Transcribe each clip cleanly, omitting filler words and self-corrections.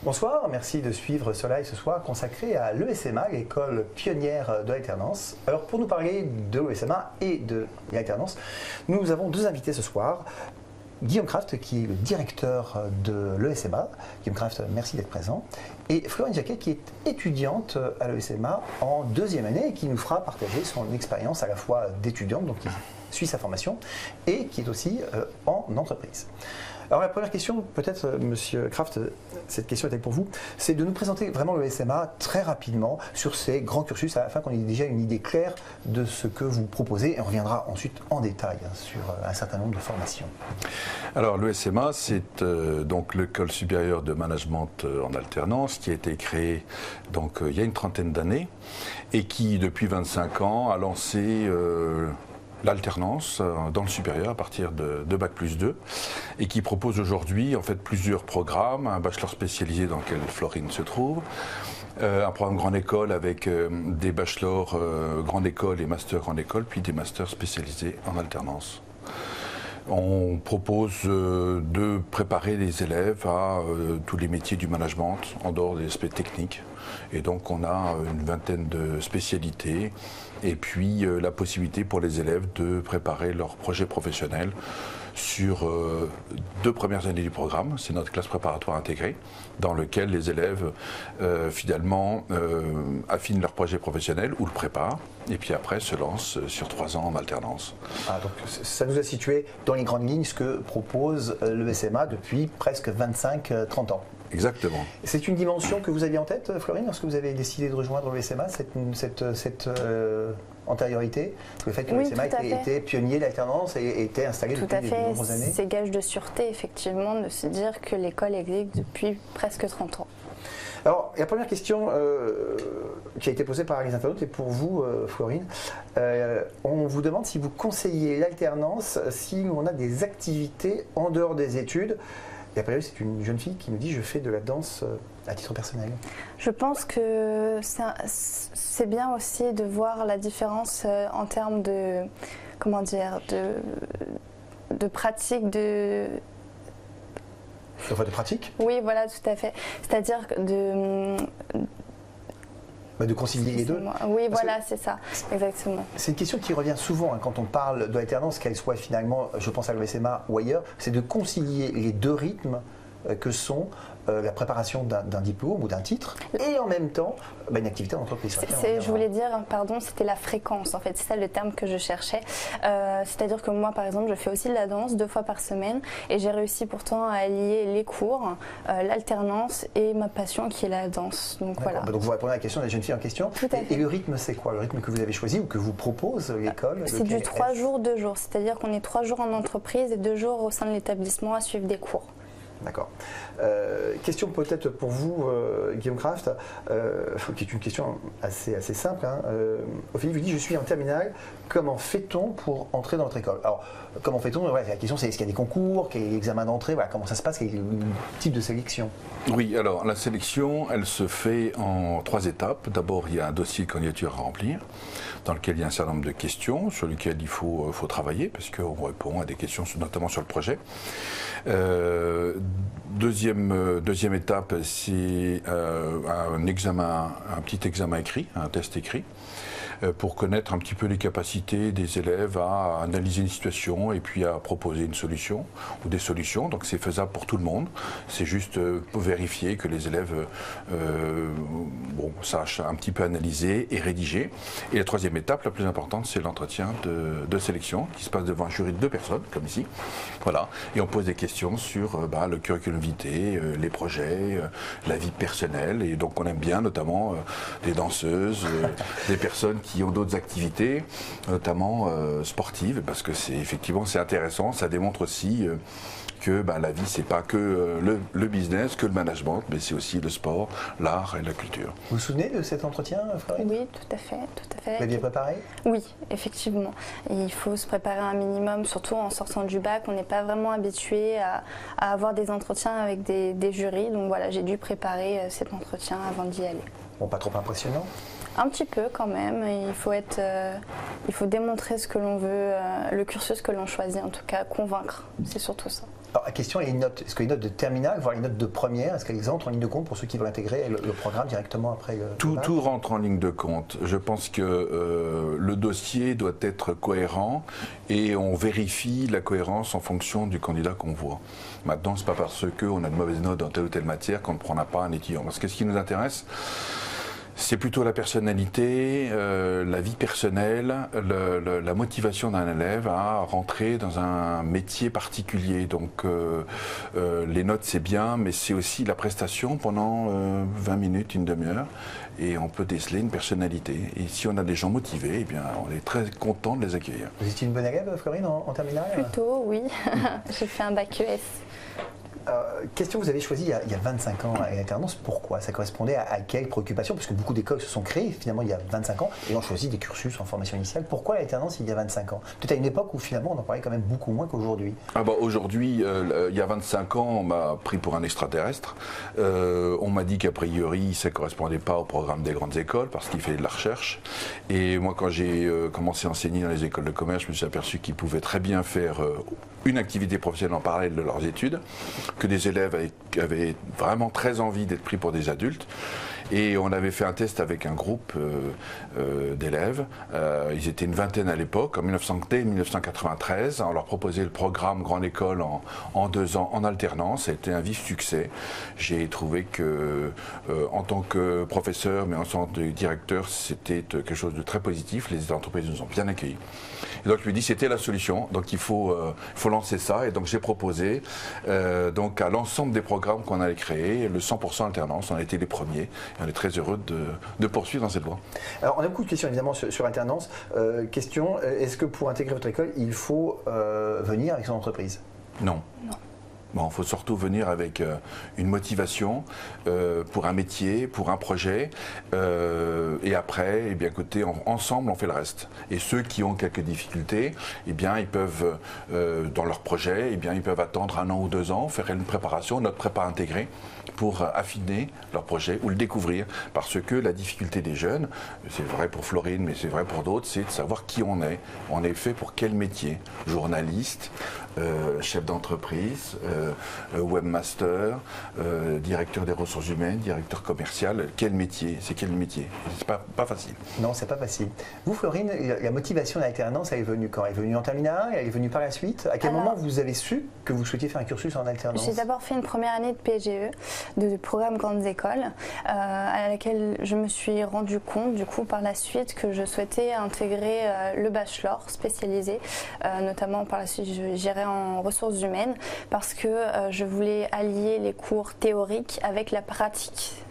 Bonsoir, merci de suivre ce live ce soir consacré à l'ESMA, l'école pionnière de l'alternance. Alors pour nous parler de l'ESMA et de l'alternance, nous avons deux invités ce soir. Guillaume Kraft, qui est le directeur de l'ESMA. Guillaume Kraft, merci d'être présent. Et Florine Jacquet, qui est étudiante à l'ESMA en deuxième année et qui nous fera partager son expérience à la fois d'étudiante, donc qui suit sa formation, et qui est aussi en entreprise. Alors la première question, peut-être Monsieur Kraft, cette question est-elle pour vous, c'est de nous présenter vraiment le SMA très rapidement sur ces grands cursus afin qu'on ait déjà une idée claire de ce que vous proposez et on reviendra ensuite en détail sur un certain nombre de formations. Alors le SMA, c'est donc l'école supérieure de management en alternance qui a été créée donc, il y a une trentaine d'années et qui depuis 25 ans a lancé l'alternance dans le supérieur à partir de Bac+2 et qui propose aujourd'hui en fait plusieurs programmes, un bachelor spécialisé dans lequel Florine se trouve, un programme grande école avec des bachelors grande école et master grande école, puis des masters spécialisés en alternance. On propose de préparer les élèves à tous les métiers du management en dehors des aspects techniques. Et donc on a une vingtaine de spécialités et puis la possibilité pour les élèves de préparer leur projet professionnel sur deux premières années du programme. C'est notre classe préparatoire intégrée dans lequel les élèves finalement affinent leur projet professionnel ou le préparent et puis après se lancent sur 3 ans en alternance. Ah, donc ça nous a situé dans les grandes lignes ce que propose le SMA depuis presque 25-30 ans. Exactement. C'est une dimension que vous aviez en tête, Florine, lorsque vous avez décidé de rejoindre le SMA, cette antériorité, le fait que le SMA était pionnier d'alternance et était installé depuis de nombreuses années. C'est gage de sûreté, effectivement, de se dire que l'école existe depuis presque 30 ans. Alors, la première question qui a été posée par les internautes est pour vous, Florine. On vous demande si vous conseillez l'alternance si on a des activités en dehors des études. Et après, c'est une jeune fille qui nous dit « je fais de la danse à titre personnel ». Je pense que c'est bien aussi de voir la différence en termes de, comment dire, de pratique, de pratique ? Oui, voilà, tout à fait. C'est-à-dire de concilier les deux. Oui, voilà, c'est ça, exactement. C'est une question qui revient souvent quand on parle de l'alternance, qu'elle soit finalement, je pense à l'ESMA ou ailleurs, c'est de concilier les deux rythmes que sont la préparation d'un diplôme ou d'un titre et en même temps une activité en entreprise. Je voulais dire, pardon, c'était la fréquence en fait, c'est ça le terme que je cherchais. C'est-à-dire que moi par exemple je fais aussi de la danse 2 fois par semaine et j'ai réussi pourtant à allier les cours, l'alternance et ma passion qui est la danse. Donc voilà. Donc vous répondez à la question de la jeune fille en question. Tout à fait. Et le rythme c'est quoi? Le rythme que vous avez choisi ou que vous propose l'école? C'est du 3 jours, 2 jours. C'est-à-dire qu'on est 3 jours en entreprise et 2 jours au sein de l'établissement à suivre des cours. D'accord. Question peut-être pour vous, Guillaume Kraft, qui est une question assez simple. Ophélie vous dit, je suis en terminale, comment fait-on pour entrer dans votre école? Alors, comment fait-on? La question c'est, est-ce qu'il y a des concours, quel est l'examen d'entrée, comment ça se passe, quel est le type de sélection? Oui, alors la sélection, elle se fait en 3 étapes. D'abord, il y a un dossier de candidature à remplir, dans lequel il y a un certain nombre de questions, sur lesquelles il faut travailler, parce qu'on répond à des questions notamment sur le projet. Deuxième étape, c'est un petit examen écrit, un test écrit, pour connaître un petit peu les capacités des élèves à analyser une situation et puis à proposer une solution ou des solutions. Donc c'est faisable pour tout le monde. C'est juste pour vérifier que les élèves sachent un petit peu analyser et rédiger. Et la troisième étape, la plus importante, c'est l'entretien de sélection qui se passe devant un jury de 2 personnes, comme ici. Voilà. Et on pose des questions sur le curriculum vitae, les projets, la vie personnelle. Et donc on aime bien notamment des danseuses, des personnes qui ont d'autres activités, notamment sportives, parce que effectivement c'est intéressant, ça démontre aussi que la vie c'est pas que le business, que le management, mais c'est aussi le sport, l'art et la culture. Vous vous souvenez de cet entretien, Florine? Oui, tout à fait. Vous l'aviez préparé? Oui, effectivement. Il faut se préparer un minimum, surtout en sortant du bac, on n'est pas vraiment habitué à avoir des entretiens avec des jurys, donc voilà, j'ai dû préparer cet entretien avant d'y aller. Bon, pas trop impressionnant? Un petit peu quand même, il faut démontrer ce que l'on veut, le cursus que l'on choisit en tout cas, convaincre, c'est surtout ça. Alors, la question est est-ce que les notes de terminale, voire les notes de première, est-ce qu'elles entrent en ligne de compte pour ceux qui veulent intégrer le programme directement après le bac ? Tout rentre en ligne de compte. Je pense que le dossier doit être cohérent et on vérifie la cohérence en fonction du candidat qu'on voit. Maintenant, ce n'est pas parce qu'on a de mauvaises notes dans telle ou telle matière qu'on ne prendra pas un étudiant. Parce que ce qui nous intéresse, c'est plutôt la personnalité, la vie personnelle, la motivation d'un élève à rentrer dans un métier particulier. Donc les notes c'est bien, mais c'est aussi la prestation pendant 20 minutes, une demi-heure, et on peut déceler une personnalité. Et si on a des gens motivés, eh bien, on est très content de les accueillir. Vous étiez une bonne élève, Florine, en terminale ? Plutôt, oui. J'ai fait un bac ES. Question que vous avez choisie il y a 25 ans à l'alternance, pourquoi ? Ça correspondait à quelle préoccupation ? Parce que beaucoup d'écoles se sont créées finalement il y a 25 ans et ont choisi des cursus en formation initiale. Pourquoi l'alternance il y a 25 ans ? Peut-être à une époque où finalement on en parlait quand même beaucoup moins qu'aujourd'hui. Aujourd'hui, il y a 25 ans, on m'a pris pour un extraterrestre. On m'a dit qu'a priori ça ne correspondait pas au programme des grandes écoles parce qu'il fait de la recherche. Et moi quand j'ai commencé à enseigner dans les écoles de commerce, je me suis aperçu qu'ils pouvaient très bien faire une activité professionnelle en parallèle de leurs études, que des élèves avaient vraiment très envie d'être pris pour des adultes. Et on avait fait un test avec un groupe d'élèves. Ils étaient une vingtaine à l'époque, dès 1993. On leur proposait le programme Grande École en 2 ans en alternance. Ça a été un vif succès. J'ai trouvé que, en tant que professeur, mais en tant que directeur, c'était quelque chose de très positif. Les entreprises nous ont bien accueillis. Et donc je lui ai dit c'était la solution. Donc il faut lancer ça. Et donc j'ai proposé donc à l'ensemble des programmes qu'on allait créer le 100% alternance. On a été les premiers. Et on est très heureux de poursuivre dans cette voie. Alors, on a beaucoup de questions évidemment sur alternance. Question, est-ce que pour intégrer votre école, il faut venir avec son entreprise ? Non. Bon, il faut surtout venir avec une motivation pour un métier, pour un projet. Et après, eh bien, écoutez, ensemble, on fait le reste. Et ceux qui ont quelques difficultés, eh bien, ils peuvent, dans leur projet, eh bien, ils peuvent attendre 1 an ou 2 ans, faire une préparation, notre prépa intégrée, pour affiner leur projet ou le découvrir. Parce que la difficulté des jeunes, c'est vrai pour Florine, mais c'est vrai pour d'autres, c'est de savoir qui on est. On est fait pour quel métier ? Journaliste, chef d'entreprise, webmaster, directeur des ressources humaines, directeur commercial. Quel métier ? C'est quel métier ? C'est pas facile. Non, c'est pas facile. Vous, Florine, la motivation de l'alternance, elle est venue quand ? Elle est venue en terminale ? Elle est venue par la suite ? À quel moment vous avez su que vous souhaitiez faire un cursus en alternance ? J'ai d'abord fait une première année de PGE, de programme Grandes Écoles, à laquelle je me suis rendu compte du coup par la suite que je souhaitais intégrer le bachelor spécialisé, notamment par la suite j'irai en ressources humaines parce que je voulais allier les cours théoriques avec la pratique.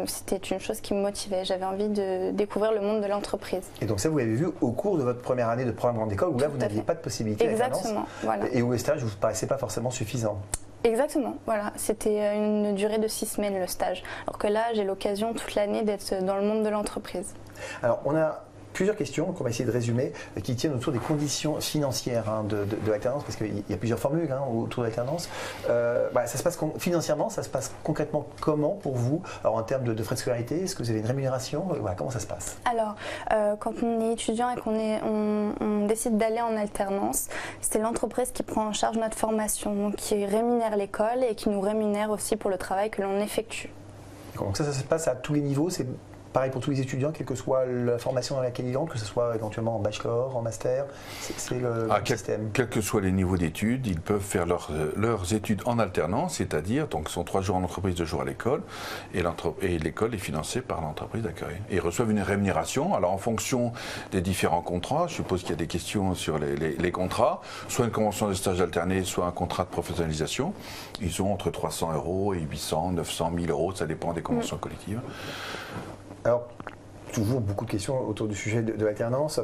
C'était une chose qui me motivait, j'avais envie de découvrir le monde de l'entreprise. Et donc ça vous l'avez vu au cours de votre première année de programme Grande École où là vous n'aviez pas de possibilité d'alternance. Exactement, voilà. Et où le stage ne vous paraissait pas forcément suffisant. Exactement, voilà. C'était une durée de 6 semaines le stage. Alors que là, j'ai l'occasion toute l'année d'être dans le monde de l'entreprise. Alors, on a plusieurs questions qu'on va essayer de résumer qui tiennent autour des conditions financières de l'alternance parce qu'il y a plusieurs formules autour de l'alternance. Ça se passe financièrement, ça se passe concrètement comment pour vous ? Alors en termes de frais de scolarité, est-ce que vous avez une rémunération ? Comment ça se passe ? Alors quand on est étudiant et on décide d'aller en alternance, c'est l'entreprise qui prend en charge notre formation, donc qui rémunère l'école et qui nous rémunère aussi pour le travail que l'on effectue. Donc ça se passe à tous les niveaux, c'est pareil pour tous les étudiants, quelle que soit la formation dans laquelle ils entrent, que ce soit éventuellement en bachelor, en master, c'est le système. Quels que soient les niveaux d'études, ils peuvent faire leurs études en alternance, c'est-à-dire, donc, sont 3 jours en entreprise, 2 jours à l'école, et l'école est financée par l'entreprise d'accueil. Et ils reçoivent une rémunération, alors en fonction des différents contrats, je suppose qu'il y a des questions sur les contrats, soit une convention de stage alterné, soit un contrat de professionnalisation, ils ont entre 300 € et 800, 900, 1000 €, ça dépend des conventions collectives. Alors, toujours beaucoup de questions autour du sujet de l'alternance.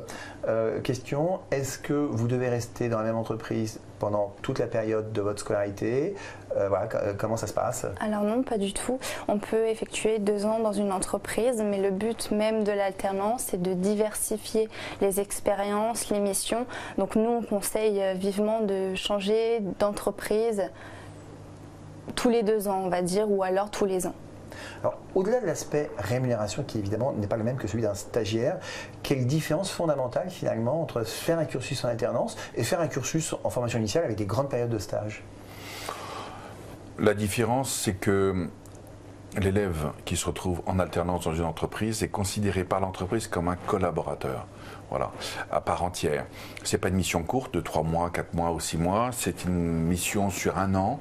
Question, est-ce que vous devez rester dans la même entreprise pendant toute la période de votre scolarité ? Comment ça se passe ? Alors non, pas du tout. On peut effectuer 2 ans dans une entreprise, mais le but même de l'alternance, c'est de diversifier les expériences, les missions. Donc nous, on conseille vivement de changer d'entreprise tous les 2 ans, on va dire, ou alors tous les ans. Alors, au-delà de l'aspect rémunération, qui évidemment n'est pas le même que celui d'un stagiaire, quelle différence fondamentale finalement entre faire un cursus en alternance et faire un cursus en formation initiale avec des grandes périodes de stage? La différence, c'est que l'élève qui se retrouve en alternance dans une entreprise est considéré par l'entreprise comme un collaborateur. Voilà, à part entière. Ce n'est pas une mission courte de 3 mois, 4 mois ou 6 mois, c'est une mission sur 1 an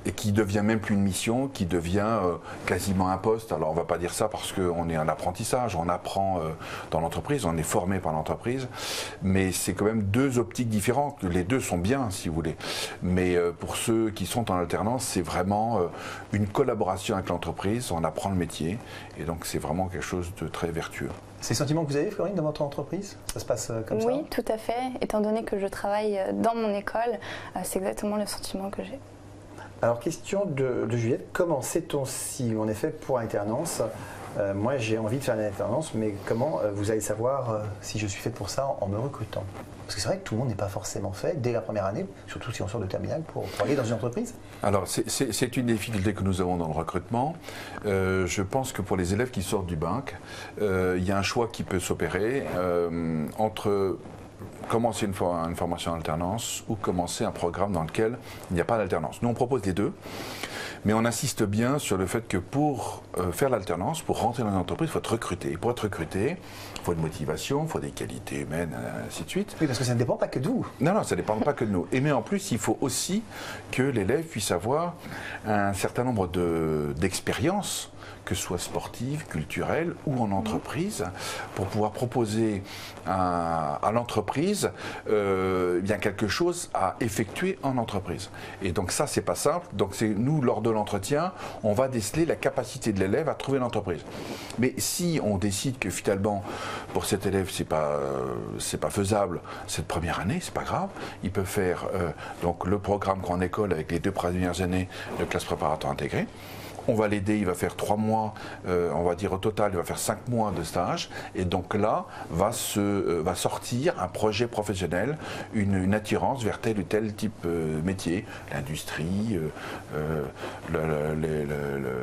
et qui devient même plus une mission, qui devient quasiment un poste. Alors on ne va pas dire ça parce qu'on est en apprentissage, on apprend dans l'entreprise, on est formé par l'entreprise, mais c'est quand même 2 optiques différentes. Les 2 sont bien si vous voulez, mais pour ceux qui sont en alternance, c'est vraiment une collaboration avec l'entreprise, on apprend le métier et donc c'est vraiment quelque chose de très vertueux. C'est le sentiment que vous avez, Florine, dans votre entreprise? Ça se passe comme ça? Oui, tout à fait. Étant donné que je travaille dans mon école, c'est exactement le sentiment que j'ai. Alors, question de Juliette, comment sait-on si on est fait pour l'alternance? Moi, j'ai envie de faire une alternance, mais comment vous allez savoir si je suis fait pour ça en me recrutant? Parce que c'est vrai que tout le monde n'est pas forcément fait dès la première année, surtout si on sort de terminale, pour aller dans une entreprise. Alors, c'est une difficulté que nous avons dans le recrutement. Je pense que pour les élèves qui sortent du bac, il y a un choix qui peut s'opérer entre commencer une formation en alternance ou commencer un programme dans lequel il n'y a pas d'alternance. Nous, on propose les 2. Mais on insiste bien sur le fait que pour faire l'alternance, pour rentrer dans une entreprise, il faut être recruté. Et pour être recruté, il faut une motivation, il faut des qualités humaines, ainsi de suite. Oui, parce que ça ne dépend pas que de vous. Non, ça ne dépend pas que de nous. Et mais en plus, il faut aussi que l'élève puisse avoir un certain nombre d'expériences, que ce soit sportive, culturelle ou en entreprise, pour pouvoir proposer à l'entreprise bien quelque chose à effectuer en entreprise. Et donc ça, c'est pas simple. Donc c'est nous, lors de l'entretien, on va déceler la capacité de l'élève à trouver l'entreprise. Mais si on décide que finalement, pour cet élève, c'est pas faisable cette première année, c'est pas grave. Il peut faire donc le programme grande école avec les 2 premières années de classe préparatoire intégrée. On va l'aider, il va faire 3 mois, on va dire au total, il va faire 5 mois de stage. Et donc là, va sortir un projet professionnel, une attirance vers tel ou tel type métier, l'industrie,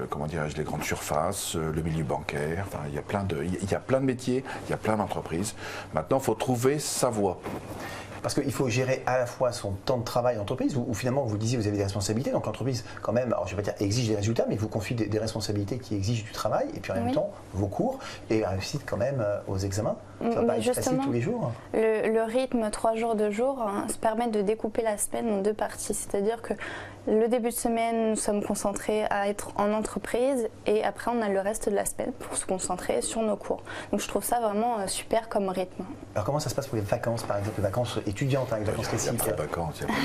comment dirais-je, les grandes surfaces, le milieu bancaire. Enfin, il y a plein de métiers, il y a plein d'entreprises. Maintenant, il faut trouver sa voie. Parce qu'il faut gérer à la fois son temps de travail en entreprise, où finalement, vous le disiez, vous avez des responsabilités. Donc l'entreprise, quand même, alors je ne vais pas dire exige des résultats, mais vous confie des responsabilités qui exigent du travail, et puis en même temps, vos cours, et la réussite quand même aux examens. Ça va pas être facile tous les jours. Le rythme 3 jours, 2 jours, se permet de découper la semaine en 2 parties. C'est-à-dire que le début de semaine, nous sommes concentrés à être en entreprise, et après, on a le reste de la semaine pour se concentrer sur nos cours. Donc je trouve ça vraiment super comme rythme. Alors comment ça se passe pour les vacances, par exemple, les vacances étudiantes, les vacances classiques? Il n'y a pas de vacances, il n'y a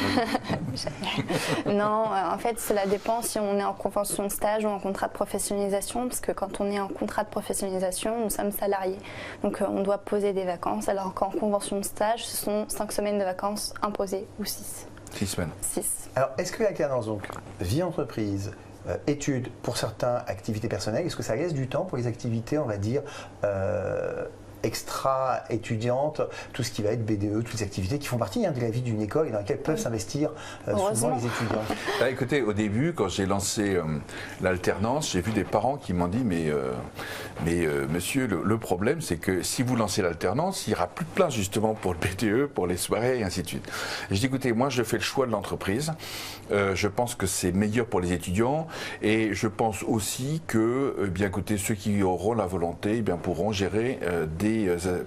pas de... Non, en fait, cela dépend si on est en convention de stage ou en contrat de professionnalisation, parce que quand on est en contrat de professionnalisation, nous sommes salariés. Donc on doit poser des vacances, alors qu'en convention de stage, ce sont 5 semaines de vacances imposées, ou 6. 6 semaines. 6. Alors, est-ce que l'alternance, donc, vie entreprise, études, pour certains, activités personnelles, est-ce que ça laisse du temps pour les activités, on va dire, extra-étudiantes, tout ce qui va être BDE, toutes les activités qui font partie de la vie d'une école et dans lesquelles peuvent s'investir souvent les étudiants? Écoutez, au début, quand j'ai lancé l'alternance, j'ai vu des parents qui m'ont dit mais monsieur, le problème c'est que si vous lancez l'alternance, il n'y aura plus de place justement pour le BDE, pour les soirées et ainsi de suite. Et je dis écoutez, moi je fais le choix de l'entreprise, je pense que c'est meilleur pour les étudiants et je pense aussi que bien écoutez, ceux qui auront la volonté pourront gérer des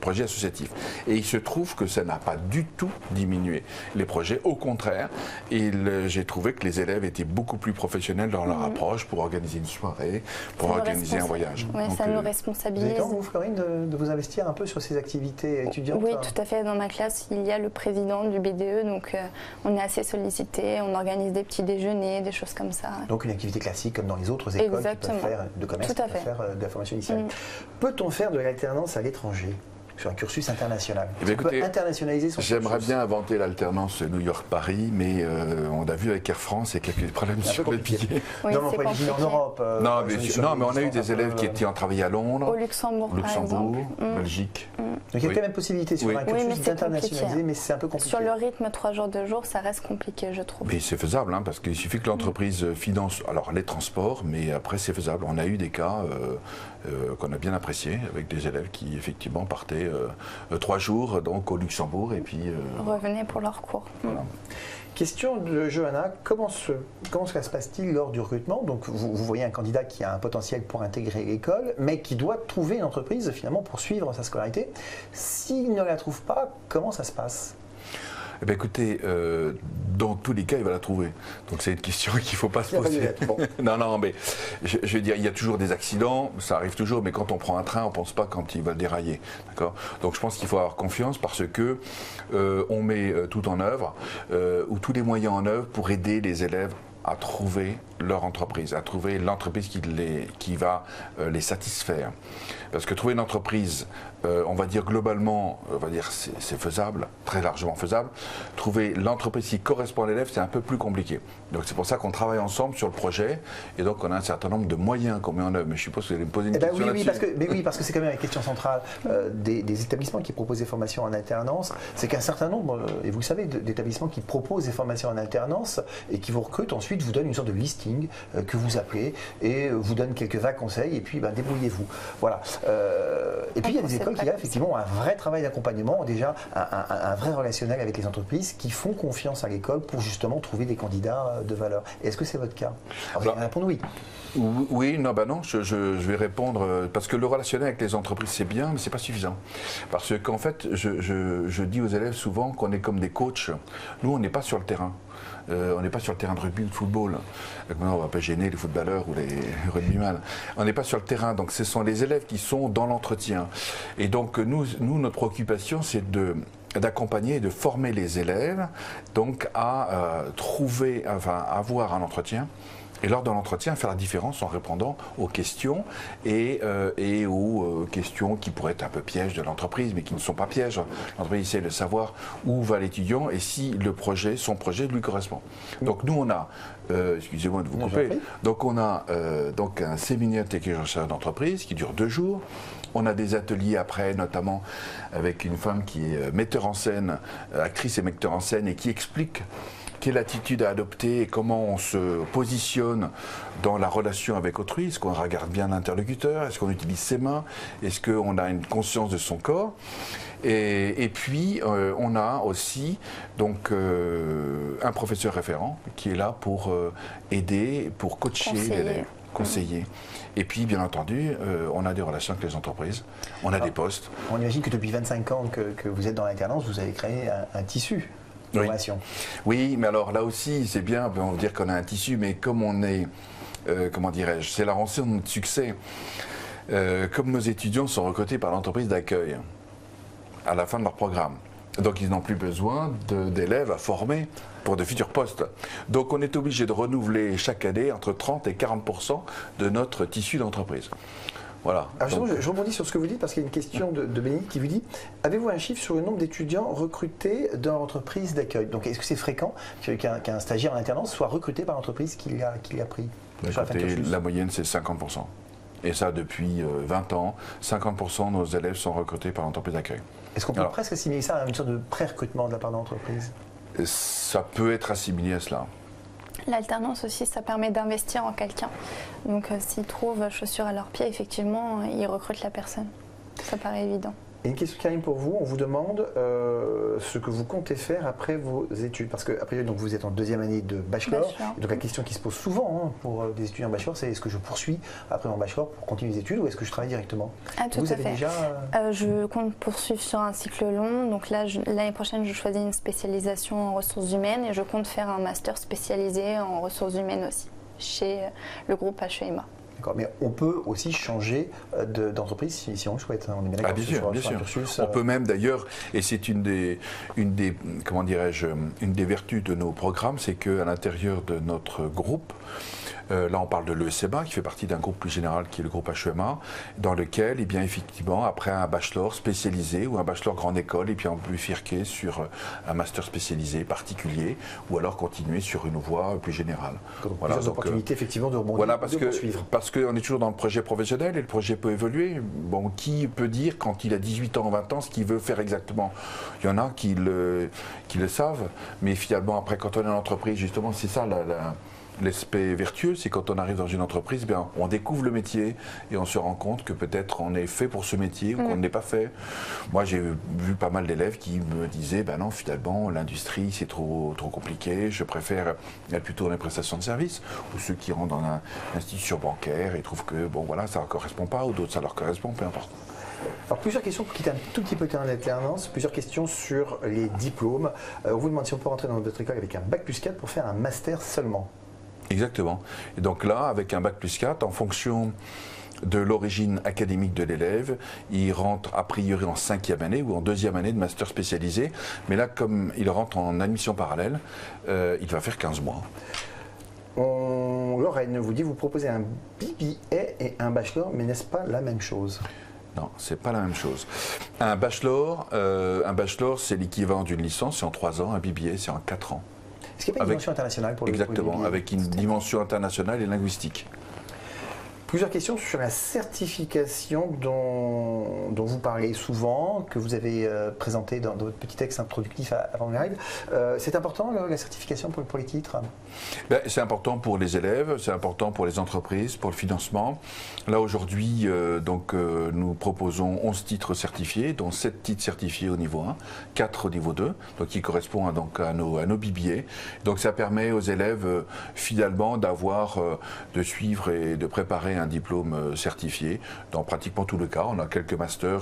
projets associatifs. Et il se trouve que ça n'a pas du tout diminué les projets, au contraire. Et j'ai trouvé que les élèves étaient beaucoup plus professionnels dans leur approche pour organiser une soirée, pour organiser un voyage. Oui, ça nous responsabilise. Vous avez le temps, vous, Florine, de vous investir un peu sur ces activités étudiantes? Oui, tout à fait. Dans ma classe, il y a le président du BDE, donc on est assez sollicité. On organise des petits déjeuners, des choses comme ça. Donc une activité classique comme dans les autres écoles qui peuvent faire de commerce, qui peuvent faire de la formation initiale. Peut-on faire de l'alternance à l'étranger? sur un cursus international. Eh bien, On peut écoutez, internationaliser son j'aimerais cursus. bien inventer l'alternance New York-Paris, mais on a vu avec Air France et quelques problèmes C'est un peu sur le compliqué. billet. Oui, Non, mais on c'est peut imaginer en compliqué. Europe. Non, mais on a eu distance des un élèves peu, qui ont travaillé à Londres, Au Luxembourg, par Luxembourg, exemple. Belgique. Donc il y a Oui. quand même possibilité sur Oui. un Oui, mais cursus c'est d'internationaliser, compliqué. mais c'est un peu compliqué. Sur le rythme 3 jours, 2 jours, ça reste compliqué, je trouve. Mais c'est faisable, hein, parce qu'il suffit que l'entreprise finance alors les transports, mais après c'est faisable. On a eu des cas qu'on a bien appréciés avec des élèves qui effectivement partaient 3 jours donc au Luxembourg et puis Revenez pour leur cours. voilà. Question de Johanna, comment cela se passe-t-il lors du recrutement? Donc vous voyez un candidat qui a un potentiel pour intégrer l'école, mais qui doit trouver une entreprise finalement pour suivre sa scolarité. S'il ne la trouve pas, comment ça se passe? Eh bien, écoutez, dans tous les cas, il va la trouver. Donc c'est une question qu'il ne faut pas se poser. Bon. Non, mais je veux dire, il y a toujours des accidents, ça arrive toujours, mais quand on prend un train, on ne pense pas quand il va dérailler. D'accord ? Donc je pense qu'il faut avoir confiance parce que on met tout en œuvre, ou tous les moyens en œuvre pour aider les élèves à trouver leur entreprise, à trouver l'entreprise qui va les satisfaire. Parce que trouver une entreprise, on va dire globalement, c'est faisable, très largement faisable. Trouver l'entreprise qui correspond à l'élève, c'est un peu plus compliqué. Donc c'est pour ça qu'on travaille ensemble sur le projet, et donc on a un certain nombre de moyens qu'on met en œuvre. Mais je suppose que vous allez me poser une question là-dessus. Parce que c'est quand même la question centrale des établissements qui proposent des formations en alternance. C'est qu'un certain nombre, et vous le savez, d'établissements qui proposent des formations en alternance et qui vous recrutent, ensuite vous donnent une sorte de listing que vous appelez et vous donnent quelques vagues conseils et puis débrouillez-vous. Voilà. Et puis il y a des écoles qui effectivement ont un vrai travail d'accompagnement, déjà un vrai relationnel avec les entreprises qui font confiance à l'école pour justement trouver des candidats de valeur. Est-ce que c'est votre cas? Alors, vous allez répondre oui. Oui, non, je vais répondre parce que le relationnel avec les entreprises c'est bien, mais c'est pas suffisant. Parce qu'en fait, je dis aux élèves souvent qu'on est comme des coachs. Nous, on n'est pas sur le terrain. On n'est pas sur le terrain de rugby ou de football. Maintenant, on ne va pas gêner les footballeurs ou les rugbyman. On n'est pas sur le terrain. Donc, ce sont les élèves qui sont dans l'entretien. Et donc, nous notre préoccupation, c'est d'accompagner et de former les élèves donc à avoir un entretien. Et lors de l'entretien, faire la différence en répondant aux questions et aux questions qui pourraient être un peu pièges de l'entreprise, mais qui ne sont pas pièges. L'entreprise essaie de savoir où va l'étudiant et si son projet lui correspond. Donc nous, on a, excusez-moi de vous couper, donc on a donc un séminaire technique d'entreprise qui dure 2 jours. On a des ateliers après, notamment avec une femme qui est metteur en scène, actrice et metteur en scène, et qui explique quelle attitude à adopter et comment on se positionne dans la relation avec autrui. Est-ce qu'on regarde bien l'interlocuteur? Est-ce qu'on utilise ses mains? Est-ce qu'on a une conscience de son corps? Et puis, on a aussi donc, un professeur référent qui est là pour aider, pour coacher l'élève, conseiller. Et puis, bien entendu, on a des relations avec les entreprises, on a des postes. On imagine que depuis 25 ans que vous êtes dans l'alternance, vous avez créé un tissu. Oui, mais alors là aussi, c'est bien, on va dire qu'on a un tissu, mais comme on est, comment dirais-je, c'est la rançon de notre succès. Comme nos étudiants sont recrutés par l'entreprise d'accueil à la fin de leur programme. Donc ils n'ont plus besoin d'élèves à former pour de futurs postes. Donc on est obligé de renouveler chaque année entre 30 et 40% de notre tissu d'entreprise. Voilà. Alors je rebondis sur ce que vous dites parce qu'il y a une question de Bénédicte qui vous dit: avez-vous un chiffre sur le nombre d'étudiants recrutés dans l'entreprise d'accueil? Donc est-ce que c'est fréquent qu'un stagiaire en alternance soit recruté par l'entreprise qui l'a pris? La moyenne c'est 50%. Et ça depuis 20 ans, 50% de nos élèves sont recrutés par l'entreprise d'accueil. Est-ce qu'on peut presque assimiler ça à une sorte de pré-recrutement de la part de l'entreprise? Ça peut être assimilé à cela. L'alternance aussi, ça permet d'investir en quelqu'un. Donc s'ils trouvent chaussures à leurs pieds, effectivement, ils recrutent la personne. Ça paraît évident. Et une question qui arrive pour vous, on vous demande ce que vous comptez faire après vos études. Parce que, après, donc, vous êtes en 2e année de bachelor. Et donc la question qui se pose souvent pour des étudiants en bachelor, c'est: est-ce que je poursuis après mon bachelor pour continuer les études ou est-ce que je travaille directement? Tout à fait. Je compte poursuivre sur un cycle long. Donc là, l'année prochaine, je choisis une spécialisation en ressources humaines et je compte faire un master spécialisé en ressources humaines aussi, chez le groupe HEMA. D'accord, mais on peut aussi changer d'entreprise si on le souhaite. Hein. On est bien d'accord. Bien sûr, bien sûr. Cursus, on peut même d'ailleurs, et c'est une des comment dirais-je, une des vertus de nos programmes, c'est qu'à l'intérieur de notre groupe, là on parle de l'ESMA qui fait partie d'un groupe plus général qui est le groupe HEMA, dans lequel, eh bien, effectivement, après un bachelor spécialisé ou un bachelor grande école, et puis on peut bifurquer sur un master spécialisé particulier ou alors continuer sur une voie plus générale. Voilà, donc opportunités effectivement de rebondir, voilà, de poursuivre. Parce qu'on est toujours dans le projet professionnel et le projet peut évoluer. Bon, qui peut dire quand il a 18 ans, 20 ans, ce qu'il veut faire exactement? Il y en a qui le savent, mais finalement après quand on est en entreprise, justement, c'est ça l'aspect vertueux, c'est quand on arrive dans une entreprise, eh bien, on découvre le métier et on se rend compte que peut-être on est fait pour ce métier ou qu'on n'est pas fait. Moi, j'ai vu pas mal d'élèves qui me disaient, ben non, finalement, l'industrie, c'est trop compliqué, je préfère être plutôt dans les prestations de services, ou ceux qui rentrent dans une institution bancaire et trouvent que, bon, voilà, ça ne leur correspond pas, ou d'autres, ça leur correspond, peu importe. Alors, plusieurs questions pour quitter un tout petit peu le terrain d'alternance, plusieurs questions sur les diplômes. On vous demande si on peut rentrer dans votre école avec un bac+4 pour faire un master seulement. Exactement. Et donc là, avec un bac+4, en fonction de l'origine académique de l'élève, il rentre a priori en 5e année ou en 2e année de master spécialisé. Mais là, comme il rentre en admission parallèle, il va faire 15 mois. Lorraine vous dit, vous proposez un BBA et un bachelor, mais n'est-ce pas la même chose? Non, c'est pas la même chose. Un bachelor, c'est l'équivalent d'une licence, c'est en 3 ans. Un BBA, c'est en 4 ans. Est-ce qu'il n'y a pas une dimension internationale pour le Exactement, avec une dimension internationale et linguistique. Plusieurs questions sur la certification dont vous parlez souvent, que vous avez présenté dans votre petit texte introductif avant le live. C'est important la certification pour les titres? C'est important pour les élèves, c'est important pour les entreprises, pour le financement. Là aujourd'hui, nous proposons 11 titres certifiés, dont 7 titres certifiés au niveau 1, 4 au niveau 2, donc qui correspondent donc à nos BBA. Donc ça permet aux élèves finalement de suivre et de préparer un diplôme certifié. Dans pratiquement tous les cas, on a quelques masters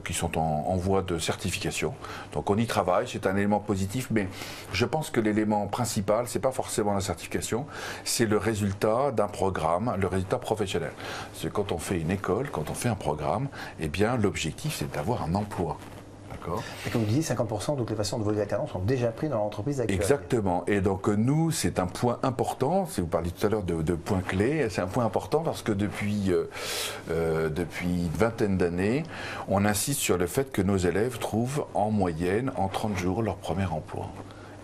qui sont en voie de certification. Donc on y travaille, c'est un élément positif, mais je pense que l'élément principal, c'est pas forcément la certification, c'est le résultat d'un programme, le résultat professionnel. C'est quand on fait une école, quand on fait un programme, eh bien l'objectif c'est d'avoir un emploi. Et comme vous disiez, 50% de toutes les façons de vos alternants sont déjà pris dans l'entreprise actuelle. Exactement. Et donc nous, c'est un point important. Si vous parliez tout à l'heure de points clés, c'est un point important parce que depuis une vingtaine d'années, on insiste sur le fait que nos élèves trouvent en moyenne, en 30 jours, leur premier emploi.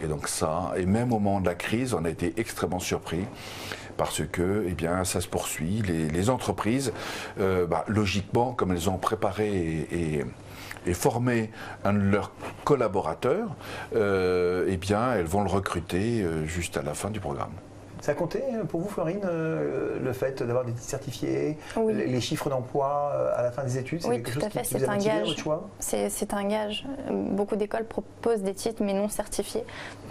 Et donc ça, et même au moment de la crise, on a été extrêmement surpris parce que, eh bien, ça se poursuit. Les entreprises, logiquement, comme elles ont préparé et formé un de leurs collaborateurs, eh bien, elles vont le recruter juste à la fin du programme. Ça a compté pour vous, Florine, le fait d'avoir des titres certifiés, oui. Les chiffres d'emploi à la fin des études? Oui, tout à fait, c'est un gage. C'est un gage. Beaucoup d'écoles proposent des titres mais non certifiés.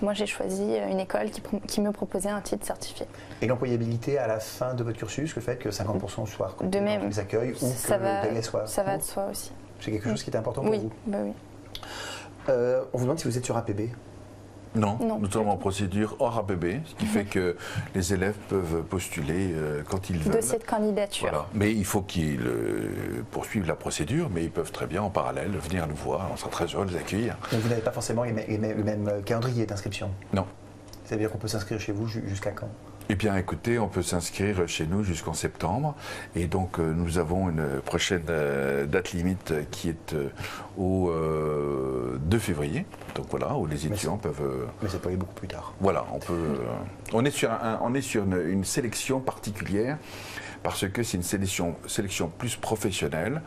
Moi, j'ai choisi une école qui me proposait un titre certifié. Et l'employabilité à la fin de votre cursus, le fait que 50% soient recrutés dans les accueils ou ça que le délai soit ça va de soi aussi. C'est quelque chose qui est important pour vous? Oui. On vous demande si vous êtes sur APB. Non, nous sommes en procédure hors APB, ce qui fait que les élèves peuvent postuler quand ils veulent. Dossier de candidature. Voilà. Mais il faut qu'ils poursuivent la procédure, mais ils peuvent très bien en parallèle venir nous voir, on sera très heureux de les accueillir. Donc vous n'avez pas forcément le même calendrier d'inscription? Non. C'est-à-dire qu'on peut s'inscrire chez vous jusqu'à quand? Eh bien, écoutez, on peut s'inscrire chez nous jusqu'en septembre. Et donc, nous avons une prochaine date limite qui est au 2 février. Donc voilà, où les étudiants peuvent... Mais ça peut aller beaucoup plus tard. Voilà, on est sur une sélection particulière parce que c'est une sélection plus professionnelle,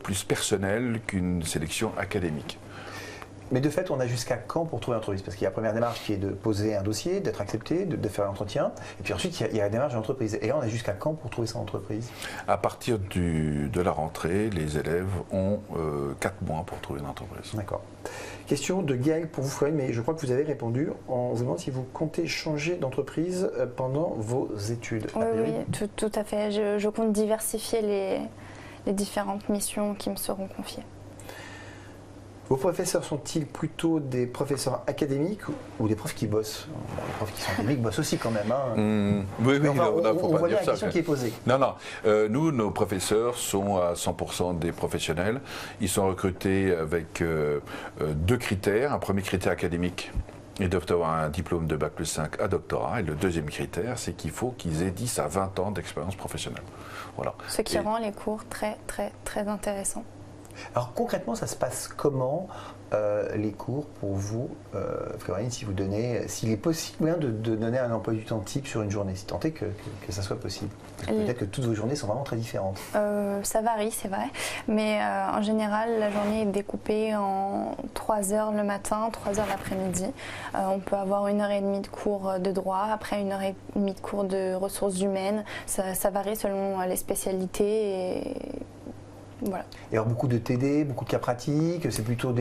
plus personnelle qu'une sélection académique. Mais de fait, on a jusqu'à quand pour trouver une entreprise? Parce qu'il y a la première démarche qui est de poser un dossier, d'être accepté, de faire l'entretien. Et puis ensuite, il y a la démarche de l'entreprise. Et là, on a jusqu'à quand pour trouver son entreprise? À partir de la rentrée, les élèves ont 4 mois pour trouver une entreprise. D'accord. Question de Gaël pour vous, Florine, mais je crois que vous avez répondu. On vous demande si vous comptez changer d'entreprise pendant vos études. Oui, tout à fait. Je compte diversifier les différentes missions qui me seront confiées. Vos professeurs sont-ils plutôt des professeurs académiques ou des profs qui bossent? Les profs qui sont académiques bossent aussi quand même. Hein. Oui, Mais enfin, non, faut on pas voit bien dire la ça. question qui est posée. Non, non. Nous, nos professeurs sont à 100% des professionnels. Ils sont recrutés avec 2 critères. Un premier critère académique. Ils doivent avoir un diplôme de Bac+5 à doctorat. Et le deuxième critère, c'est qu'il faut qu'ils aient 10 à 20 ans d'expérience professionnelle. Voilà. Ce qui rend les cours très, très, très intéressants. Alors concrètement, ça se passe comment les cours pour vous, Florine, s'il est possible de donner un emploi du temps type sur une journée, si tant est que ça soit possible? Parce que peut-être que toutes vos journées sont vraiment très différentes. Ça varie, c'est vrai, mais en général, la journée est découpée en 3 heures le matin, 3 heures l'après-midi. On peut avoir 1h30 de cours de droit, après 1h30 de cours de ressources humaines. Ça varie selon les spécialités et voilà. Et alors beaucoup de TD, beaucoup de cas pratiques, c'est plutôt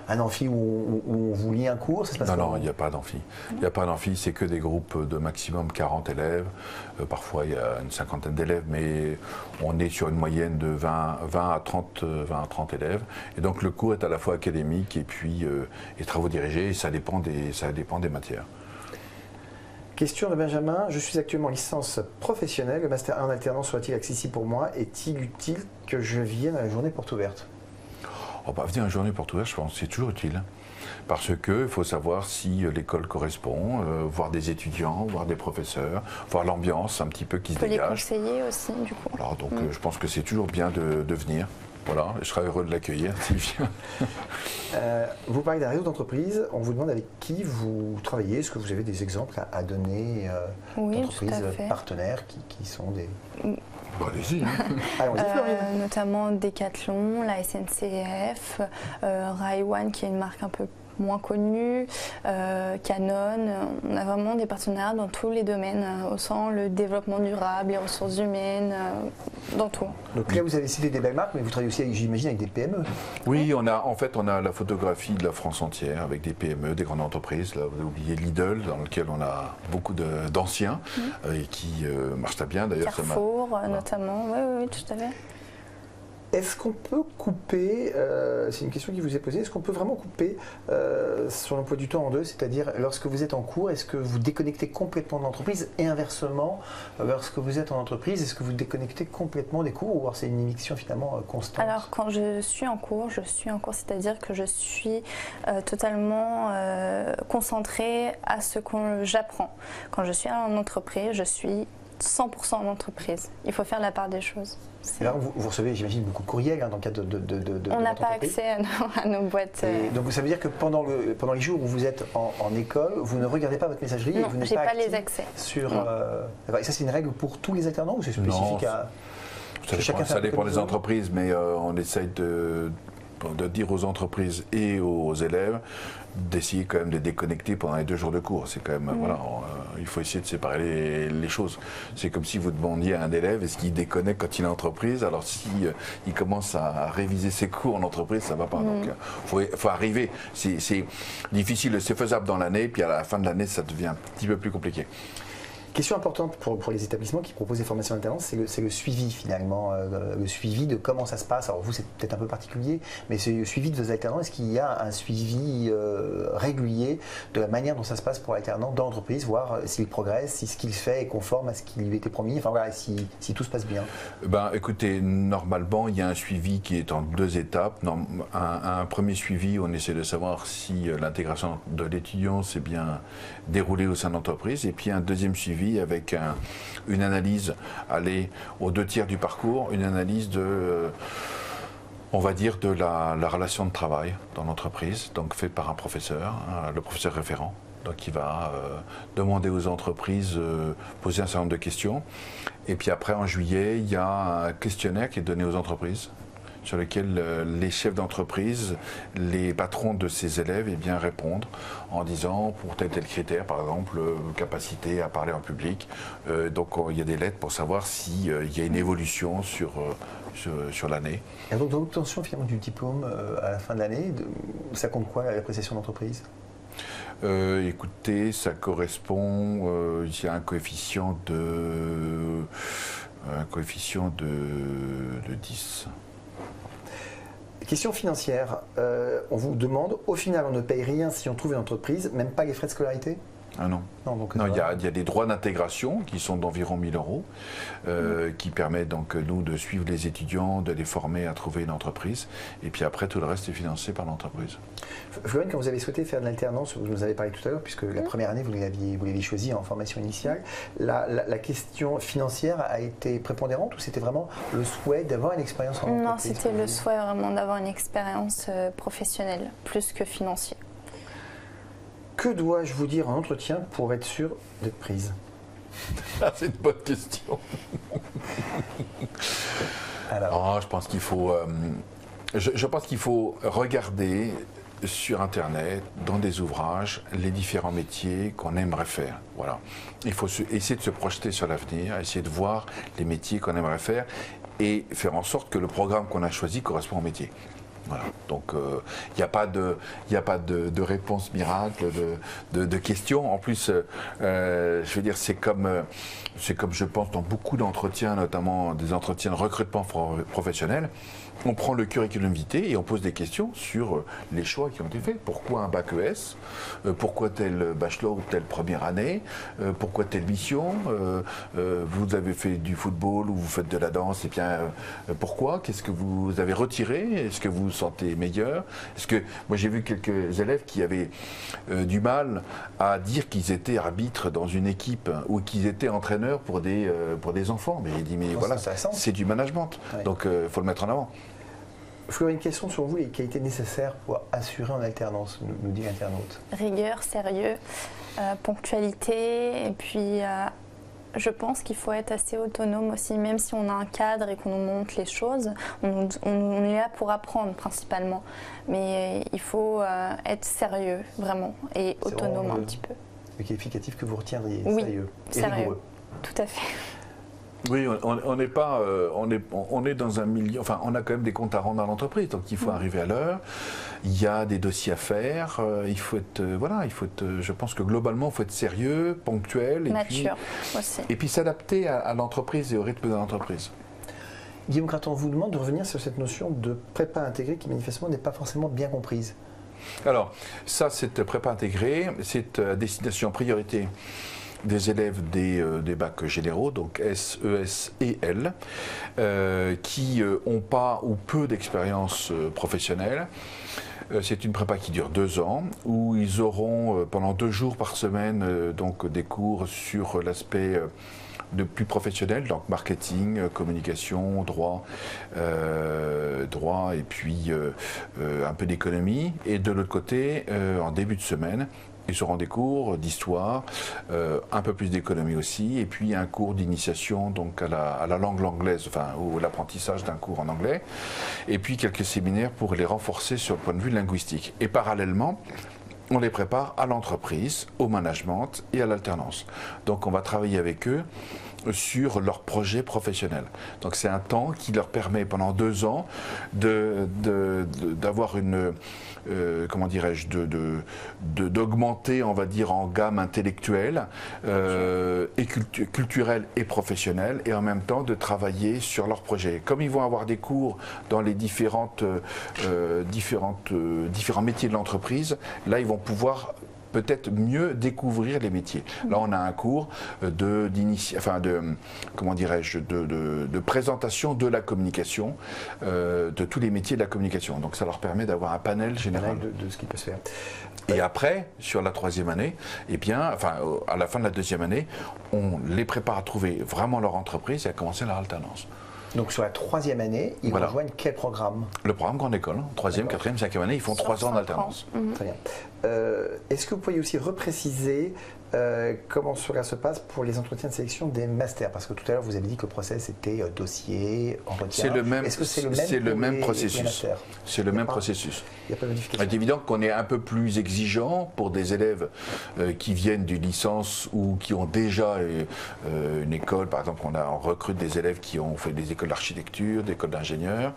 un amphi où on vous lit un cours, ça se passe comment? Non, il n'y a pas d'amphi. Il n'y a pas d'amphi, c'est que des groupes de maximum 40 élèves. Parfois, il y a une cinquantaine d'élèves, mais on est sur une moyenne de 20 à 30 élèves. Et donc, le cours est à la fois académique et puis et travaux dirigés, et ça dépend des matières. Question de Benjamin, je suis actuellement en licence professionnelle, le master 1 en alternance soit-il accessible pour moi? Est-il utile que je vienne à la journée porte ouverte? Venir à une journée porte ouverte, je pense que c'est toujours utile. Parce qu'il faut savoir si l'école correspond, voir des étudiants, voir des professeurs, voir l'ambiance un petit peu qui se dégage. On peut les conseiller aussi, du coup. Alors, donc, je pense que c'est toujours bien de venir. Voilà, je serai heureux de l'accueillir s'il vient. Vous parlez d'un réseau d'entreprises, on vous demande avec qui vous travaillez. Est-ce que vous avez des exemples à donner Oui, d'entreprises tout à fait. partenaires qui sont des... Allez-y. Hein. Allons-y, Florine. Notamment Decathlon, la SNCF, Raiwan qui est une marque un peu moins connue, Canon. On a vraiment des partenaires dans tous les domaines, autant le développement durable, les ressources humaines, dans tout. Donc là, vous avez cité des belles marques, mais vous travaillez aussi, j'imagine, avec des PME. Oui, on a la photographie de la France entière avec des PME, des grandes entreprises. Là, vous avez oublié Lidl, dans lequel on a beaucoup d'anciens et qui marchent très bien. D'ailleurs, Carrefour, notamment. Oui, tout à fait. Est-ce qu'on peut couper, c'est une question qui vous est posée, est-ce qu'on peut vraiment couper son emploi du temps en deux, c'est-à-dire lorsque vous êtes en cours, est-ce que vous déconnectez complètement de l'entreprise et inversement, lorsque vous êtes en entreprise, est-ce que vous déconnectez complètement des cours ou alors c'est une immixtion finalement constante? Alors quand je suis en cours, c'est-à-dire que je suis totalement concentrée à ce que j'apprends. Quand je suis en entreprise, je suis 100% en entreprise. Il faut faire la part des choses. Et là, vous recevez, j'imagine, beaucoup de courriels dans le cadre de On n'a votre pas entreprise. accès à nos boîtes. Donc ça veut dire que pendant les jours où vous êtes en école, vous ne regardez pas votre messagerie et Non, vous n'êtes j'ai pas pas actif les accès. sur... D'accord. Et ça, c'est une règle pour tous les alternants ou c'est spécifique Non, à... ça dépend des entreprises, mais on essaye de dire aux entreprises et aux élèves d'essayer quand même de déconnecter pendant les 2 jours de cours. C'est quand même, voilà, il faut essayer de séparer les choses. C'est comme si vous demandiez à un élève est-ce qu'il déconnecte quand il est en entreprise, alors si il commence à réviser ses cours en entreprise, ça ne va pas. Donc faut arriver. C'est difficile, c'est faisable dans l'année, puis à la fin de l'année, ça devient un petit peu plus compliqué. Question importante pour les établissements qui proposent des formations d'alternance, c'est le suivi finalement, le suivi de comment ça se passe. Alors vous, c'est peut-être un peu particulier, mais c'est le suivi de vos alternants. Est-ce qu'il y a un suivi régulier de la manière dont ça se passe pour l'alternant dans l'entreprise, voir s'il progresse, si ce qu'il fait est conforme à ce qui lui était promis, enfin voilà, si tout se passe bien? Écoutez, normalement, il y a un suivi qui est en 2 étapes. Un premier suivi, on essaie de savoir si l'intégration de l'étudiant s'est bien déroulée au sein de l'entreprise, et puis un deuxième suivi avec une analyse, aux 2/3 du parcours, une analyse on va dire de la relation de travail dans l'entreprise, donc faite par un professeur, le professeur référent. Donc il va demander aux entreprises, poser un certain nombre de questions. Et puis après, en juillet, il y a un questionnaire qui est donné aux entreprises, sur lequel les chefs d'entreprise, les patrons de ces élèves répondent en disant pour tel critère, par exemple, capacité à parler en public. Donc il y a des lettres pour savoir s'il y a une évolution sur l'année. Et donc dans l'obtention finalement du diplôme à la fin de l'année, ça compte quoi l'appréciation d'entreprise? Écoutez, ça correspond, il y a un coefficient de 10. Question financière, on vous demande, au final on ne paye rien si on trouve une entreprise, même pas les frais de scolarité? Ah non. Non, il y a des droits d'intégration qui sont d'environ 1 000 euros, qui permettent donc nous de suivre les étudiants, de les former à trouver une entreprise. Et puis après, tout le reste est financé par l'entreprise. Florine, quand vous avez souhaité faire de l'alternance, vous nous avez parlé tout à l'heure, puisque la première année, vous l'aviez choisi en formation initiale, la question financière a été prépondérante ou c'était vraiment le souhait d'avoir une expérience en entreprise? Non, c'était le souhait vraiment d'avoir une expérience professionnelle, plus que financière. Que dois-je vous dire en entretien pour être sûr d'être prise? C'est une bonne question. Alors, je pense qu'il faut, je pense qu'il faut regarder sur Internet, dans des ouvrages, les différents métiers qu'on aimerait faire. Voilà. Il faut essayer de se projeter sur l'avenir, essayer de voir les métiers qu'on aimerait faire et faire en sorte que le programme qu'on a choisi correspond au métier. Voilà. Donc il n'y a pas de réponse miracle, de questions. En plus, je veux dire, c'est comme je pense dans beaucoup d'entretiens, notamment des entretiens de recrutement professionnel. On prend le curriculum vitae et on pose des questions sur les choix qui ont été faits. Pourquoi un bac ES? Pourquoi tel bachelor ou telle première année? Pourquoi telle mission? Vous avez fait du football ou vous faites de la danse? Et bien, pourquoi? Qu'est-ce que vous avez retiré? Est-ce que vous vous sentez meilleur? Est-ce que moi j'ai vu quelques élèves qui avaient du mal à dire qu'ils étaient arbitres dans une équipe ou qu'ils étaient entraîneurs pour des enfants. Mais il dit mais voilà, c'est du management. Ouais. Donc il faut le mettre en avant. Florine, une question sur vous, les qualités nécessaires pour assurer en alternance, nous dit l'internaute. Rigueur, sérieux, ponctualité, et puis je pense qu'il faut être assez autonome aussi, même si on a un cadre et qu'on nous montre les choses, on est là pour apprendre principalement. Mais il faut être sérieux, vraiment, et autonome un petit peu. Le qualificatif que vous retiendriez, oui, sérieux et sérieux, rigoureux. Tout à fait. Oui, on est dans un milieu, enfin on a quand même des comptes à rendre à l'entreprise, donc il faut arriver à l'heure, il y a des dossiers à faire, il faut être, je pense que globalement il faut être sérieux, ponctuel, mature aussi. Et puis s'adapter à l'entreprise et au rythme de l'entreprise. Guillaume Craton, on vous demande de revenir sur cette notion de prépa intégrée qui manifestement n'est pas forcément bien comprise. Alors, ça, cette prépa intégrée, c'est à destination priorité des élèves des bacs généraux, donc S, ES et L, qui n'ont pas ou peu d'expérience professionnelle. C'est une prépa qui dure 2 ans, où ils auront pendant 2 jours par semaine donc des cours sur l'aspect plus professionnel, donc marketing, communication, droit et puis un peu d'économie. Et de l'autre côté, en début de semaine, ils auront des cours d'histoire, un peu plus d'économie aussi, et puis un cours d'initiation donc à la langue anglaise, enfin, ou l'apprentissage d'un cours en anglais, et puis quelques séminaires pour les renforcer sur le point de vue linguistique. Et parallèlement, on les prépare à l'entreprise, au management et à l'alternance. Donc on va travailler avec eux sur leur projet professionnel. Donc c'est un temps qui leur permet pendant 2 ans d'avoir une comment dirais-je, d'augmenter, on va dire, en gamme intellectuelle et culturelle et professionnelle, et en même temps de travailler sur leur projet. Comme ils vont avoir des cours dans les différents métiers de l'entreprise, là ils vont pouvoir peut-être mieux découvrir les métiers. Là, on a un cours de présentation de la communication, de tous les métiers de la communication. Donc, ça leur permet d'avoir un panel général de ce qui peut se faire. Et après, sur la 3e année, eh bien, à la fin de la 2e année, on les prépare à trouver vraiment leur entreprise et à commencer leur alternance. Donc sur la 3e année, ils rejoignent quel programme? Le programme Grande École. 3e, 4e, 5e année, ils font 3 ans d'alternance. Très bien. Est-ce que vous pourriez aussi repréciser comment cela se passe pour les entretiens de sélection des masters? Parce que tout à l'heure, vous avez dit que le process était dossier, entretien. Est-ce que c'est le même processus? C'est le même processus. Il n'y a pas de modification. C'est évident qu'on est un peu plus exigeant pour des élèves qui viennent du licence ou qui ont déjà une école. Par exemple, on recrute des élèves qui ont fait des écoles d'architecture, des écoles d'ingénieurs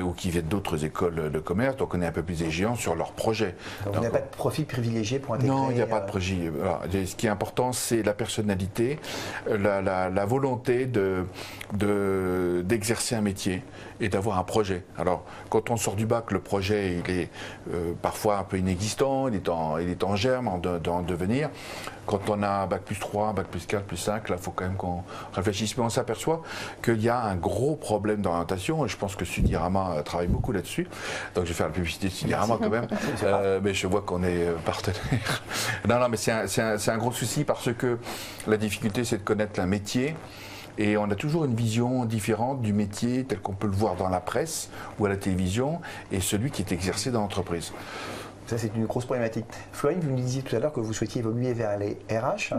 ou qui viennent d'autres écoles de commerce. Donc on est un peu plus exigeant sur leur projet. Donc, vous n'avez pas de profil privilégié pour intégrer? Non, il n'y a pas de profil. Alors, ce qui est important, c'est la personnalité, la volonté d'exercer un métier et d'avoir un projet. Alors, quand on sort du bac, le projet, il est parfois un peu inexistant, il est en germe, en devenir. Quand on a bac plus 3, bac plus 4, plus 5, là, il faut quand même qu'on réfléchisse. Mais on s'aperçoit qu'il y a un gros problème d'orientation, et je pense que Sudirama travaille beaucoup là-dessus. Donc, je vais faire la publicité de Sudirama quand même, mais je vois qu'on est partenaire. Non, mais c'est un gros souci parce que la difficulté, c'est de connaître un métier. Et on a toujours une vision différente du métier tel qu'on peut le voir dans la presse ou à la télévision et celui qui est exercé dans l'entreprise. Ça, c'est une grosse problématique. Florine, vous nous disiez tout à l'heure que vous souhaitiez évoluer vers les RH.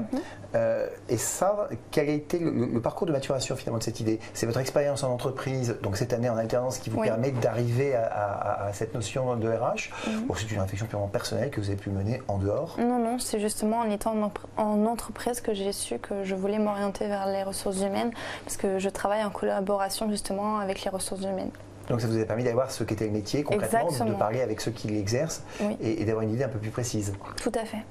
Et ça, quel a été le parcours de maturation finalement de cette idée? C'est votre expérience en entreprise, donc cette année en alternance, qui vous permet d'arriver à cette notion de RH? Ou c'est une réflexion purement personnelle que vous avez pu mener en dehors? Non, c'est justement en étant en entreprise que j'ai su que je voulais m'orienter vers les ressources humaines, parce que je travaille en collaboration justement avec les ressources humaines. Donc ça vous a permis d'aller voir ce qu'était le métier concrètement, Exactement. de parler avec ceux qui l'exercent et d'avoir une idée un peu plus précise. Tout à fait.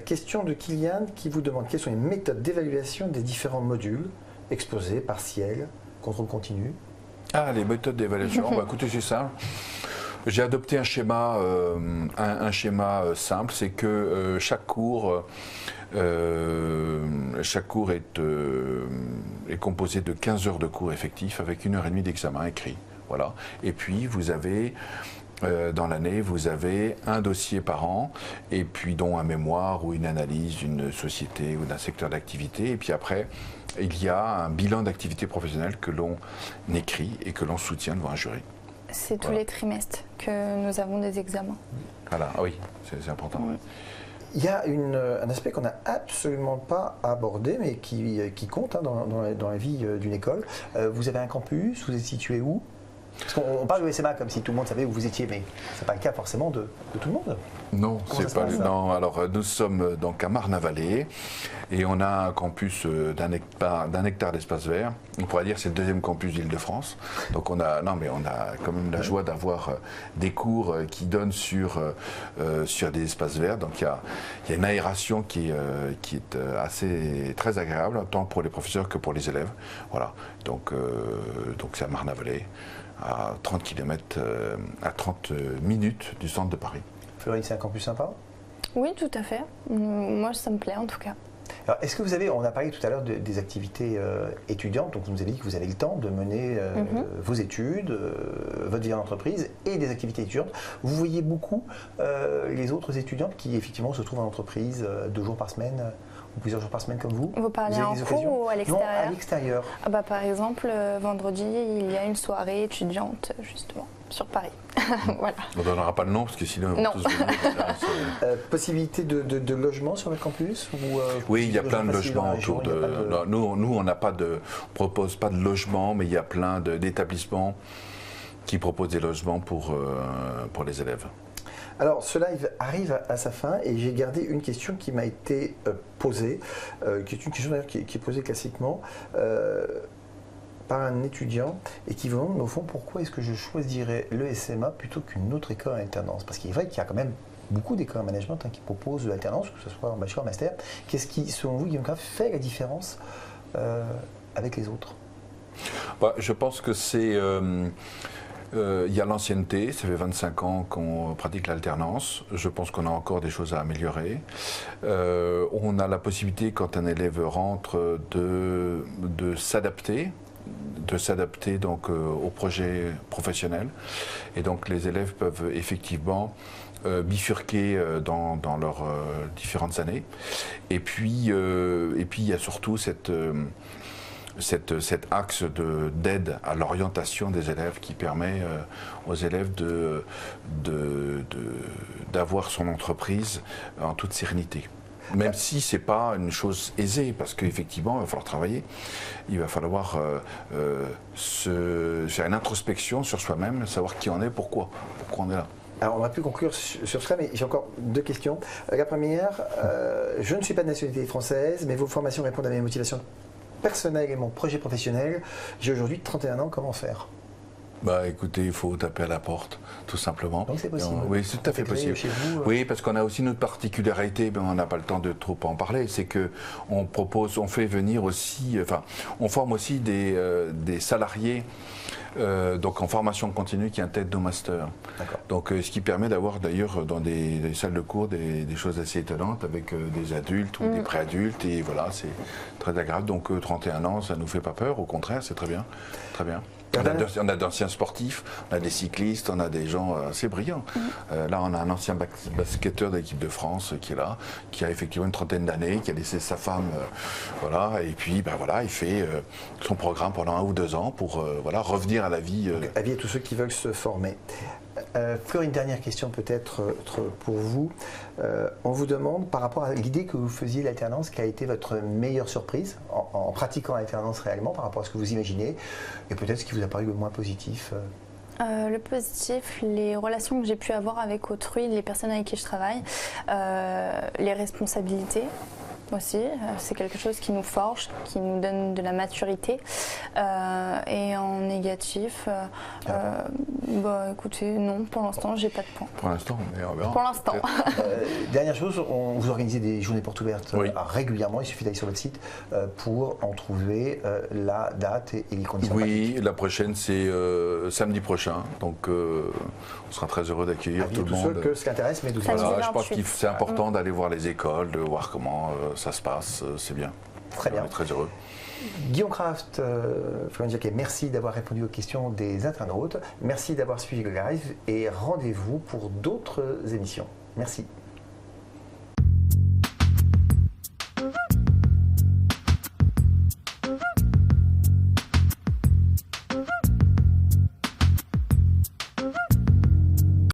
Question de Kylian qui vous demande quelles sont les méthodes d'évaluation des différents modules, exposés, partiels, contrôle continu. Ah, les méthodes d'évaluation, écoutez, c'est simple. J'ai adopté un schéma simple, c'est que chaque cours est composé de 15 heures de cours effectifs avec 1h30 d'examen écrit. Voilà. Et puis vous avez dans l'année, vous avez un dossier par an, et puis dont un mémoire ou une analyse d'une société ou d'un secteur d'activité. Et puis après, il y a un bilan d'activité professionnelle que l'on écrit et que l'on soutient devant un jury. C'est tous les trimestres que nous avons des examens. Voilà, oui, c'est important. Ouais. Il y a un aspect qu'on n'a absolument pas abordé, mais qui compte dans la vie d'une école. Vous avez un campus, vous êtes situé où? Parce qu'on parle de l'ESMA comme si tout le monde savait où vous étiez, mais ce n'est pas le cas forcément de tout le monde. Non, c'est pas. Non, alors nous sommes donc à Marne-la-Vallée et on a un campus d'un hectare d'espace vert. On pourrait dire que c'est le deuxième campus d'Île-de-France. Donc on a quand même la joie d'avoir des cours qui donnent sur des espaces verts. Donc il y a une aération qui est assez très agréable, tant pour les professeurs que pour les élèves. Voilà. Donc c'est à Marne-la-Vallée, à 30 km, à 30 minutes du centre de Paris. Florine, c'est un campus sympa? Oui, tout à fait. Moi, ça me plaît en tout cas. Alors, est-ce que vous avez, on a parlé tout à l'heure des activités étudiantes, donc vous nous avez dit que vous avez le temps de mener vos études, votre vie en entreprise et des activités étudiantes. Vous voyez beaucoup les autres étudiantes qui effectivement se trouvent en entreprise 2 jours par semaine ou plusieurs jours par semaine comme vous? Vous parlez en cours ou à l'extérieur? Non, à l'extérieur. Par exemple, vendredi, il y a une soirée étudiante justement sur Paris. Voilà. On ne donnera pas le nom parce que sinon on va tous venir. Possibilité de logement sur votre campus oui, il y a plein de logements autour de. Nous, on propose pas de logement, mais il y a plein d'établissements qui proposent des logements pour les élèves. Alors, ce live arrive à sa fin et j'ai gardé une question qui m'a été posée, qui est une question d'ailleurs qui est posée classiquement par un étudiant et qui vous demande au fond pourquoi est-ce que je choisirais l'ESMA plutôt qu'une autre école en alternance. Parce qu'il est vrai qu'il y a quand même beaucoup d'écoles en management qui proposent de l'alternance, que ce soit en bachelor, en master. Qu'est-ce qui, selon vous, Guillaume Craft, fait la différence avec les autres? Je pense que c'est... il y a l'ancienneté, ça fait 25 ans qu'on pratique l'alternance. Je pense qu'on a encore des choses à améliorer. On a la possibilité, quand un élève rentre, de s'adapter donc au projet professionnel. Et donc les élèves peuvent effectivement bifurquer dans leurs différentes années. Et puis il y a surtout cet axe d'aide à l'orientation des élèves qui permet aux élèves d'avoir son entreprise en toute sérénité. Même si ce n'est pas une chose aisée, parce qu'effectivement, il va falloir travailler, il va falloir faire une introspection sur soi-même, savoir qui on est, pourquoi on est là. Alors, on aurait pu conclure sur cela, mais j'ai encore 2 questions. La première, je ne suis pas de nationalité française, mais vos formations répondent à mes motivations personnelles et mon projet professionnel. J'ai aujourd'hui 31 ans, comment faire? Bah écoutez, il faut taper à la porte, tout simplement. Donc c'est possible. Oui, c'est tout à fait possible. Chez vous, Oui, parce qu'on a aussi notre particularité, mais on n'a pas le temps de trop en parler, c'est que on fait venir aussi, enfin, on forme aussi des salariés. Donc en formation continue qui intègrent nos masters. Donc ce qui permet d'avoir d'ailleurs dans des salles de cours des choses assez étonnantes avec des adultes ou des préadultes, et voilà, c'est très agréable. Donc 31 ans, ça ne nous fait pas peur, au contraire, c'est très bien. Très bien. On a d'anciens sportifs, on a des cyclistes, on a des gens assez brillants. Là, on a un ancien basketteur de l'équipe de France qui est là, qui a effectivement une trentaine d'années, qui a laissé sa femme, voilà, et puis ben, voilà, il fait son programme pendant 1 ou 2 ans pour voilà, revenir à la vie. Avis à tous ceux qui veulent se former. Fleur, une dernière question peut-être pour vous. On vous demande, par rapport à l'idée que vous faisiez l'alternance, quelle a été votre meilleure surprise en pratiquant l'alternance réellement par rapport à ce que vous imaginez, et peut-être ce qui vous a paru le moins positif Le positif, les relations que j'ai pu avoir avec autrui, les personnes avec qui je travaille, les responsabilités aussi, c'est quelque chose qui nous forge, qui nous donne de la maturité. Et en négatif, bah écoutez, non, pour l'instant, j'ai pas de point. Pour l'instant, mais on verra. Pour l'instant. Dernière chose, vous organisez des journées portes ouvertes Oui. Régulièrement, il suffit d'aller sur votre site pour en trouver la date et les conditions. Oui, la prochaine c'est samedi prochain, donc on sera très heureux d'accueillir tout le tous monde. ceux que ce qui intéresse, mais de Samedi Voilà, je pense 28. que c'est important d'aller voir les écoles, de voir comment ça se passe, c'est bien. Très bien. On est très heureux. Guillaume Kraft, Florian Jacquet, merci d'avoir répondu aux questions des internautes. Merci d'avoir suivi le live et rendez-vous pour d'autres émissions. Merci.